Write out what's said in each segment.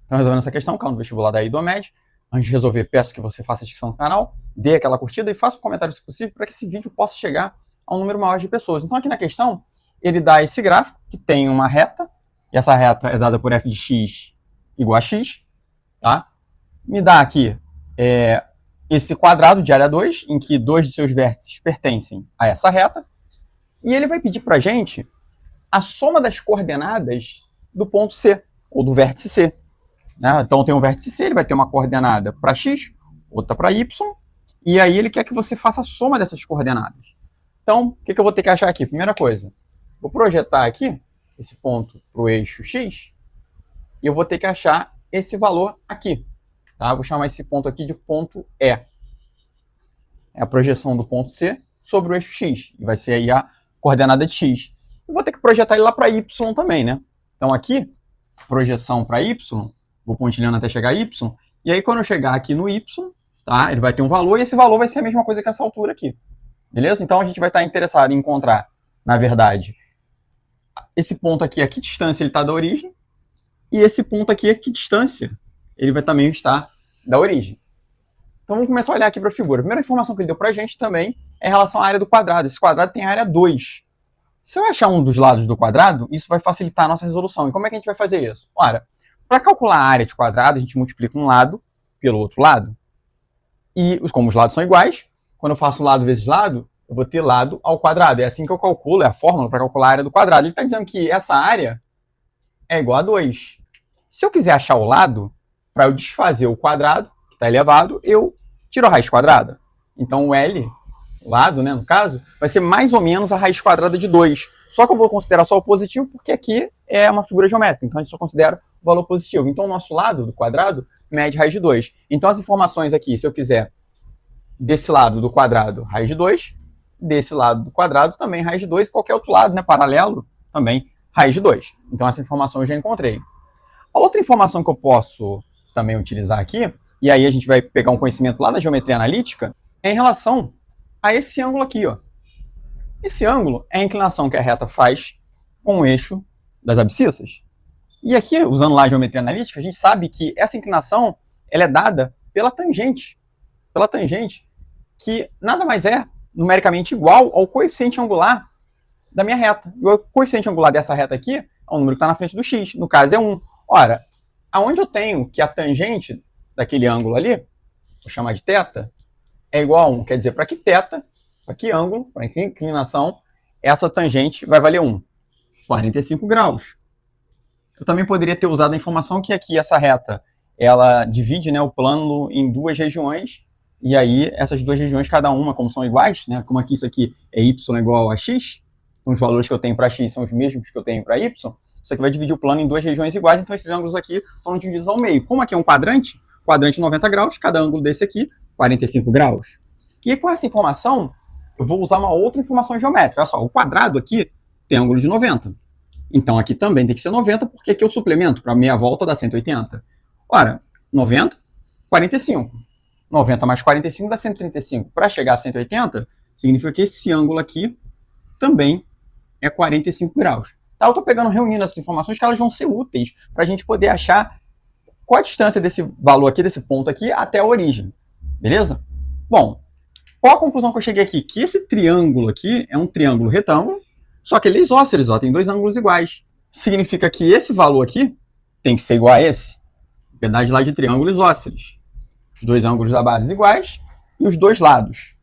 Então, resolvendo essa questão, caiu no vestibular da IDOMED. Antes de resolver, peço que você faça a inscrição no canal, dê aquela curtida e faça um comentário se possível para que esse vídeo possa chegar a um número maior de pessoas. Então, aqui na questão, ele dá esse gráfico que tem uma reta, e essa reta é dada por f de x igual a x, tá? Me dá aqui esse quadrado de área 2, em que dois de seus vértices pertencem a essa reta, e ele vai pedir para a gente a soma das coordenadas do ponto C, ou do vértice C. Né? Então tem um vértice C, ele vai ter uma coordenada para x, outra para y, e aí ele quer que você faça a soma dessas coordenadas. Então, o que eu vou ter que achar aqui? Primeira coisa, vou projetar aqui esse ponto para o eixo x, e eu vou ter que achar esse valor aqui. Tá? Vou chamar esse ponto aqui de ponto E. É a projeção do ponto C sobre o eixo x, e vai ser aí a coordenada de x. Eu vou ter que projetar ele lá para y também, né? Então aqui, projeção para y, vou pontilhando até chegar a y, e aí quando eu chegar aqui no y, tá, ele vai ter um valor, e esse valor vai ser a mesma coisa que essa altura aqui. Beleza? Então a gente vai estar interessado em encontrar, na verdade, esse ponto aqui, a que distância ele está da origem, e esse ponto aqui, a que distância ele vai também estar da origem. Então vamos começar a olhar aqui para a figura. A primeira informação que ele deu para a gente também é em relação à área do quadrado. Esse quadrado tem área 2. Se eu achar um dos lados do quadrado, isso vai facilitar a nossa resolução. E como é que a gente vai fazer isso? Ora, para calcular a área de quadrado, a gente multiplica um lado pelo outro lado. E como os lados são iguais, quando eu faço lado vezes lado, eu vou ter lado ao quadrado. É assim que eu calculo, é a fórmula para calcular a área do quadrado. Ele está dizendo que essa área é igual a 2. Se eu quiser achar o lado, para eu desfazer o quadrado, que está elevado, eu tiro a raiz quadrada. Então o L, lado, né, no caso, vai ser mais ou menos a raiz quadrada de 2. Só que eu vou considerar só o positivo, porque aqui é uma figura geométrica, então a gente só considera o valor positivo. Então o nosso lado do quadrado mede raiz de 2. Então as informações aqui, se eu quiser desse lado do quadrado, raiz de 2, desse lado do quadrado também raiz de 2, e qualquer outro lado, né, paralelo, também raiz de 2. Então essa informação eu já encontrei. A outra informação que eu posso também utilizar aqui, e aí a gente vai pegar um conhecimento lá da geometria analítica, é em relação a esse ângulo aqui, ó. Esse ângulo é a inclinação que a reta faz com o eixo das abscissas. E aqui, usando lá a geometria analítica, a gente sabe que essa inclinação ela é dada pela tangente. Pela tangente, que nada mais é numericamente igual ao coeficiente angular da minha reta. E o coeficiente angular dessa reta aqui é o número que está na frente do x. No caso é 1. Ora, aonde eu tenho que a tangente daquele ângulo ali, vou chamar de θ, é igual a 1. Quer dizer, para que θ, para que ângulo, para inclinação, essa tangente vai valer 1. 45 graus. Eu também poderia ter usado a informação que aqui essa reta, ela divide, né, o plano em duas regiões, e aí essas duas regiões, cada uma, como são iguais, né, como aqui isso aqui é y igual a x, os valores que eu tenho para x são os mesmos que eu tenho para y, isso aqui vai dividir o plano em duas regiões iguais, então esses ângulos aqui foram divididos ao meio. Como aqui é um quadrante 90 graus, cada ângulo desse aqui, 45 graus. E aí, com essa informação, eu vou usar uma outra informação geométrica. Olha só, o quadrado aqui tem ângulo de 90. Então aqui também tem que ser 90, porque aqui eu suplemento para meia volta dá 180. Ora, 90, 45. 90 mais 45 dá 135. Para chegar a 180, significa que esse ângulo aqui também é 45 graus. Tá, eu estou reunindo essas informações que elas vão ser úteis para a gente poder achar qual a distância desse valor aqui, desse ponto aqui, até a origem. Beleza? Bom, qual a conclusão que eu cheguei aqui? Que esse triângulo aqui é um triângulo retângulo, só que ele é isósceles, ó, tem dois ângulos iguais. Significa que esse valor aqui tem que ser igual a esse. Propriedade lá de triângulo isósceles. Os dois ângulos da base iguais e os dois lados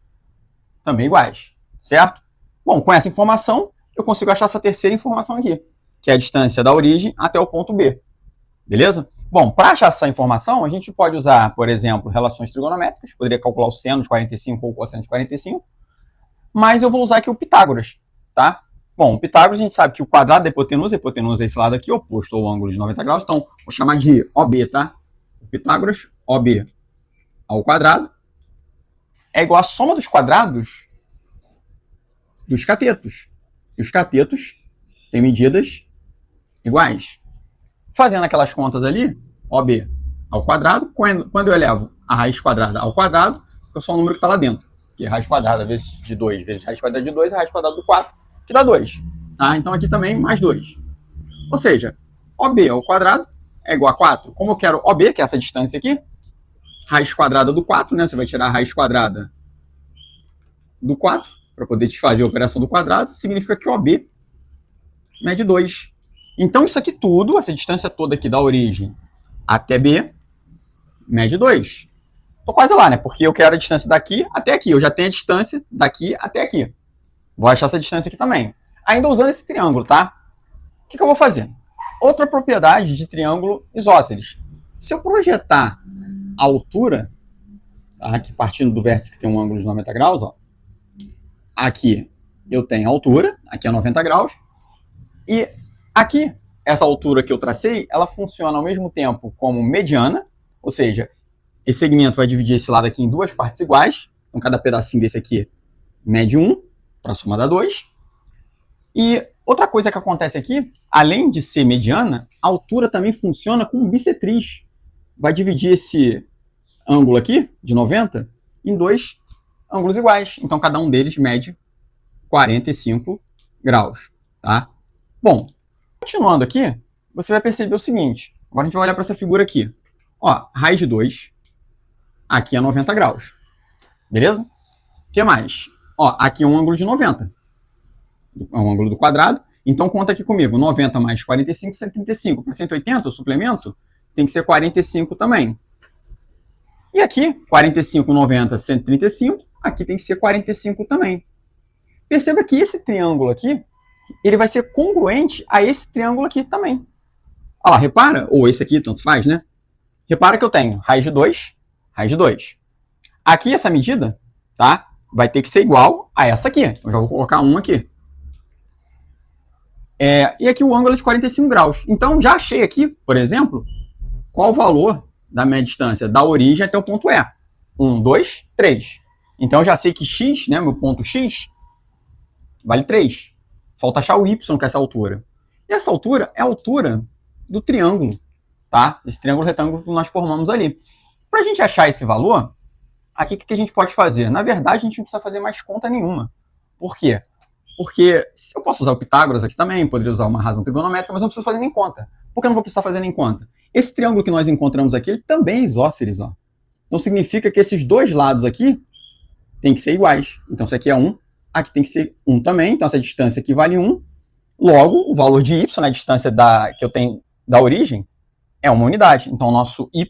também iguais. Certo? Bom, com essa informação, eu consigo achar essa terceira informação aqui, que é a distância da origem até o ponto B. Beleza? Bom, para achar essa informação, a gente pode usar, por exemplo, relações trigonométricas. Poderia calcular o seno de 45 ou o cosseno de 45. Mas eu vou usar aqui o Pitágoras, tá? Bom, o Pitágoras a gente sabe que o quadrado da hipotenusa, a hipotenusa é esse lado aqui, oposto ao ângulo de 90 graus. Então, vou chamar de OB, tá? O Pitágoras, OB ao quadrado, é igual à soma dos quadrados dos catetos. E os catetos têm medidas iguais. Fazendo aquelas contas ali, OB ao quadrado, quando eu elevo a raiz quadrada ao quadrado, é só o número que está lá dentro. Que é raiz quadrada vezes de 2 vezes raiz quadrada de 2, a raiz quadrada do 4, que dá 2. Tá? Então aqui também mais 2. Ou seja, OB ao quadrado é igual a 4. Como eu quero OB, que é essa distância aqui, raiz quadrada do 4, né? Você vai tirar a raiz quadrada do 4 para poder desfazer a operação do quadrado, significa que OB mede 2. Então isso aqui tudo, essa distância toda aqui da origem até B, mede 2. Tô quase lá, né? Porque eu quero a distância daqui até aqui. Eu já tenho a distância daqui até aqui. Vou achar essa distância aqui também. Ainda usando esse triângulo, tá? O que eu vou fazer? Outra propriedade de triângulo isósceles. Se eu projetar a altura, tá? Aqui partindo do vértice que tem um ângulo de 90 graus, ó. Aqui eu tenho a altura, aqui é 90 graus. E aqui, essa altura que eu tracei, ela funciona ao mesmo tempo como mediana, ou seja, esse segmento vai dividir esse lado aqui em duas partes iguais. Então, cada pedacinho desse aqui mede 1, para somar dá 2. E outra coisa que acontece aqui, além de ser mediana, a altura também funciona como bissetriz. Vai dividir esse ângulo aqui, de 90, em dois ângulos iguais. Então, cada um deles mede 45 graus. Tá? Bom, continuando aqui, você vai perceber o seguinte. Agora a gente vai olhar para essa figura aqui. Ó, raiz de 2, aqui é 90 graus. Beleza? O que mais? Ó, aqui é um ângulo de 90. É um ângulo do quadrado. Então, conta aqui comigo. 90 mais 45, 135. Para 180, o suplemento, tem que ser 45 também. E aqui, 45, 90, 135. Aqui tem que ser 45 também. Perceba que esse triângulo aqui, ele vai ser congruente a esse triângulo aqui também. Ó, repara, ou esse aqui, tanto faz, né? Repara que eu tenho raiz de 2, raiz de 2. Aqui, essa medida, tá? Vai ter que ser igual a essa aqui. Eu já vou colocar 1 aqui. E aqui o ângulo é de 45 graus. Então, já achei aqui, por exemplo, qual o valor da minha distância da origem até o ponto E. 1, 2, 3. Então, eu já sei que x, né, meu ponto x, vale 3. Falta achar o y, que é essa altura. E essa altura é a altura do triângulo, tá? Esse triângulo retângulo que nós formamos ali. Para a gente achar esse valor, aqui o que a gente pode fazer? Na verdade, a gente não precisa fazer mais conta nenhuma. Por quê? Porque eu posso usar o Pitágoras aqui também, poderia usar uma razão trigonométrica, mas não preciso fazer nem conta. Por que eu não vou precisar fazer nem conta? Esse triângulo que nós encontramos aqui, ele também é isósceles, ó. Então significa que esses dois lados aqui tem que ser iguais. Então isso aqui é 1, aqui tem que ser 1 também, então essa distância aqui vale 1. Logo, o valor de y, a distância que eu tenho da origem, é uma unidade. Então o nosso y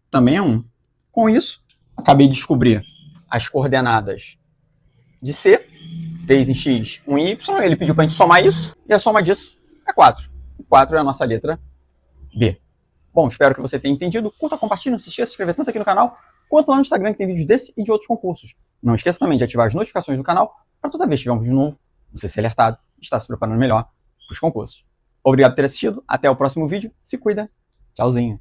também é 1. Com isso, acabei de descobrir as coordenadas de C, 3 em x, 1 em y, ele pediu para a gente somar isso, e a soma disso é 4. 4 é a nossa letra B. Bom, espero que você tenha entendido. Curta, compartilhe, não se esqueça de se inscrever tanto aqui no canal, quanto lá no Instagram, que tem vídeos desse e de outros concursos. Não esqueça também de ativar as notificações do canal, para toda vez que tiver um vídeo novo, você ser alertado e estar se preparando melhor para os concursos. Obrigado por ter assistido, até o próximo vídeo, se cuida, tchauzinho.